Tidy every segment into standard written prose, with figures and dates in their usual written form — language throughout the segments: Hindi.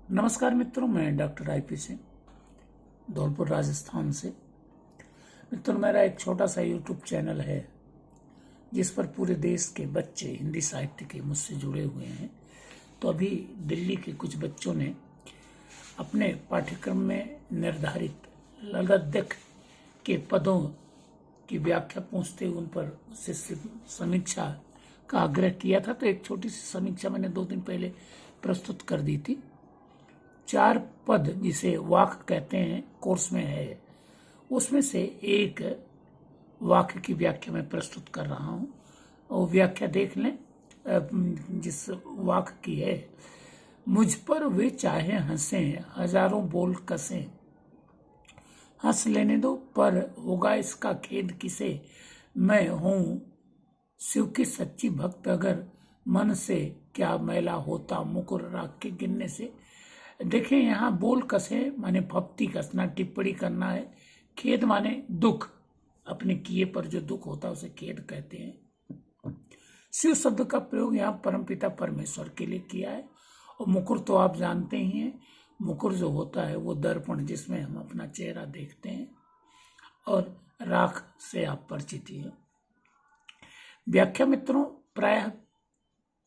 नमस्कार मित्रों, मैं डॉक्टर आईपी सिंह धौलपुर राजस्थान से। मित्रों, मेरा एक छोटा सा यूट्यूब चैनल है जिस पर पूरे देश के बच्चे हिंदी साहित्य के मुझसे जुड़े हुए हैं। तो अभी दिल्ली के कुछ बच्चों ने अपने पाठ्यक्रम में निर्धारित ललद्यक के पदों की व्याख्या पूछते हुए उन पर उससे समीक्षा का आग्रह किया था। तो एक छोटी सी समीक्षा मैंने 2 दिन पहले प्रस्तुत कर दी थी। 4 पद जिसे वाक्य कहते हैं कोर्स में है, उसमें से एक वाक्य की व्याख्या मैं प्रस्तुत कर रहा हूं और व्याख्या देख लें। जिस वाक्य की है, मुझ पर वे चाहे हंसें, हजारों बोल कसें, हंस लेने दो पर होगा इसका खेद किसे। मैं हूं शिव की सच्ची भक्त, अगर मन से क्या मैला होता मुकुर राख के गिनने से। देखें, यहाँ बोल कसे माने फप्ती कसना, टिप्पणी करना है। खेद माने दुख, अपने किए पर जो दुख होता है उसे खेद कहते हैं। शिव शब्द का प्रयोग यहाँ परमपिता परमेश्वर के लिए किया है। और मुकुर तो आप जानते ही हैं, मुकुर जो होता है वो दर्पण जिसमें हम अपना चेहरा देखते हैं, और राख से आप परिचित ही हैं। व्याख्या मित्रों प्रायः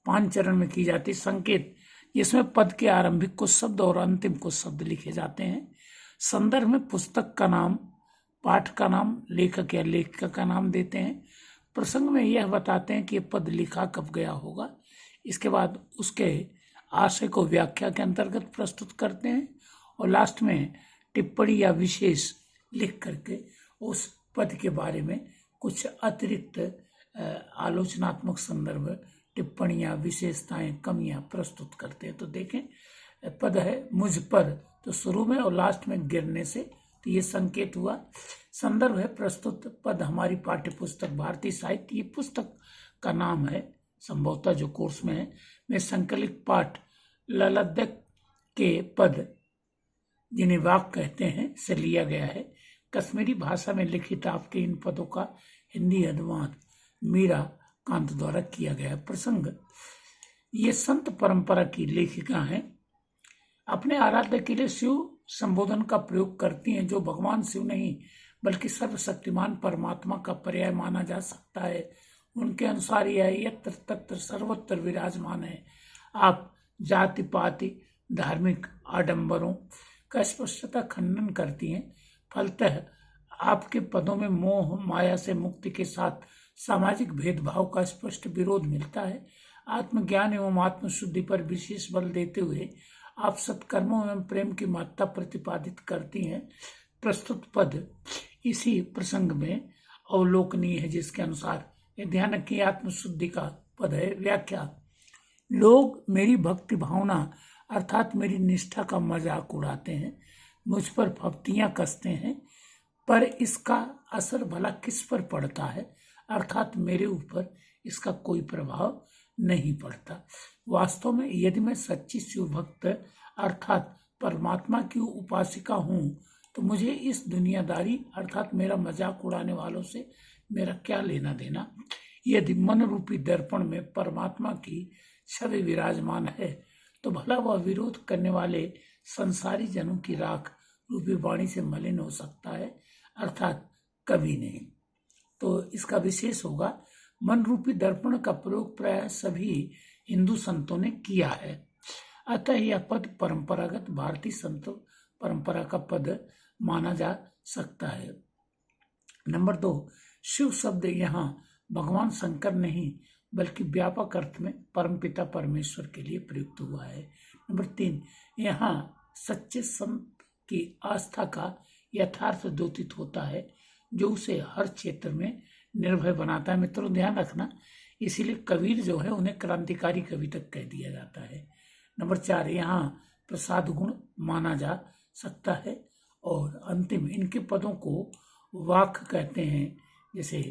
5 चरण में की जाती। संकेत, जिसमें पद के आरंभिक कुछ शब्द और अंतिम कुछ शब्द लिखे जाते हैं। संदर्भ में पुस्तक का नाम, पाठ का नाम, लेखक या लेखिका का नाम देते हैं। प्रसंग में यह बताते हैं कि यह पद लिखा कब गया होगा। इसके बाद उसके आशय को व्याख्या के अंतर्गत प्रस्तुत करते हैं और लास्ट में टिप्पणी या विशेष लिख करके उस पद के बारे में कुछ अतिरिक्त आलोचनात्मक संदर्भ, टिप्पणियां, विशेषताएं, कमियां प्रस्तुत करते हैं। तो देखें, पद है मुझ पर, तो शुरू में और लास्ट में गिरने से, तो ये संकेत हुआ। संदर्भ है प्रस्तुत पद हमारी पाठ्य पुस्तक भारतीय साहित्य, ये पुस्तक का नाम है संभवतः जो कोर्स में है। में संकलित पाठ ललद्यक के पद जिन्हें वाक्य कहते हैं से लिया गया है। कश्मीरी भाषा में लिखित आपके इन पदों का हिंदी अनुवाद मीरा कांत द्वारा किया गया प्रसंग। ये संत परंपरा की लेखिका हैं। अपने आराध्य के लिए शिव संबोधन का प्रयोग करती हैं, जो भगवान शिव नहीं बल्कि सर्वशक्तिमान परमात्मा का पर्याय माना जा सकता है। उनके अनुसार यह यत्र तत्र सर्वत्र विराजमान है। आप जाति पाति धार्मिक आडंबरों का स्पष्टता खंडन करती हैं। फलतः आपके पदों में मोह माया से मुक्ति के साथ सामाजिक भेदभाव का स्पष्ट विरोध मिलता है। आत्मज्ञान एवं आत्मशुद्धि पर विशेष बल देते हुए आप सत्कर्मों एवं प्रेम की महत्ता प्रतिपादित करती हैं। प्रस्तुत पद इसी प्रसंग में अवलोकनीय है, जिसके अनुसार ये ध्यान रखिए आत्मशुद्धि का पद है। व्याख्या, लोग मेरी भक्ति भावना अर्थात मेरी निष्ठा का मजाक उड़ाते हैं, मुझ पर फप्तियां कसते हैं, पर इसका असर भला किस पर पड़ता है, अर्थात मेरे ऊपर इसका कोई प्रभाव नहीं पड़ता। वास्तव में यदि मैं सच्ची शिव भक्त अर्थात परमात्मा की उपासिका हूँ, तो मुझे इस दुनियादारी अर्थात मेरा मजाक उड़ाने वालों से मेरा क्या लेना देना। यदि मन रूपी दर्पण में परमात्मा की छवि विराजमान है, तो भला वह विरोध करने वाले संसारी जनों की राख रूपी वाणी से मलिन हो सकता है, अर्थात कभी नहीं। तो इसका विशेष होगा, मन रूपी दर्पण का प्रयोग प्राय सभी हिंदू संतों ने किया है। अतः यह पद परंपरागत भारतीय संत परंपरा का पद माना जा सकता है। नंबर 2, शिव शब्द यहाँ भगवान शंकर नहीं बल्कि व्यापक अर्थ में परमपिता परमेश्वर के लिए प्रयुक्त हुआ है। नंबर 3, यहाँ सच्चे संत की आस्था का यथार्थ द्योतित होता है, जो उसे हर क्षेत्र में निर्भय बनाता है। मित्रों ध्यान रखना, इसीलिए कबीर जो है उन्हें क्रांतिकारी कवि तक कह दिया जाता है। नंबर 4, यहाँ प्रसाद गुण माना जा सकता है। और अंतिम, इनके पदों को वाक्य कहते हैं, जैसे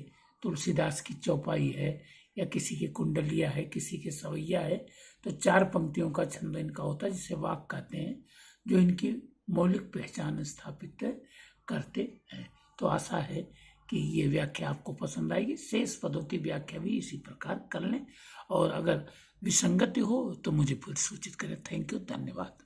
तुलसीदास की चौपाई है या किसी की कुंडलिया है, किसी के सवैया है, तो 4 पंक्तियों का छंद इनका होता है, जिसे वाक्य कहते हैं, जो इनकी मौलिक पहचान स्थापित करते हैं। तो आशा है कि ये व्याख्या आपको पसंद आएगी। शेष पदों की व्याख्या भी इसी प्रकार कर लें, और अगर विसंगति हो तो मुझे फिर सूचित करें। थैंक यू, धन्यवाद।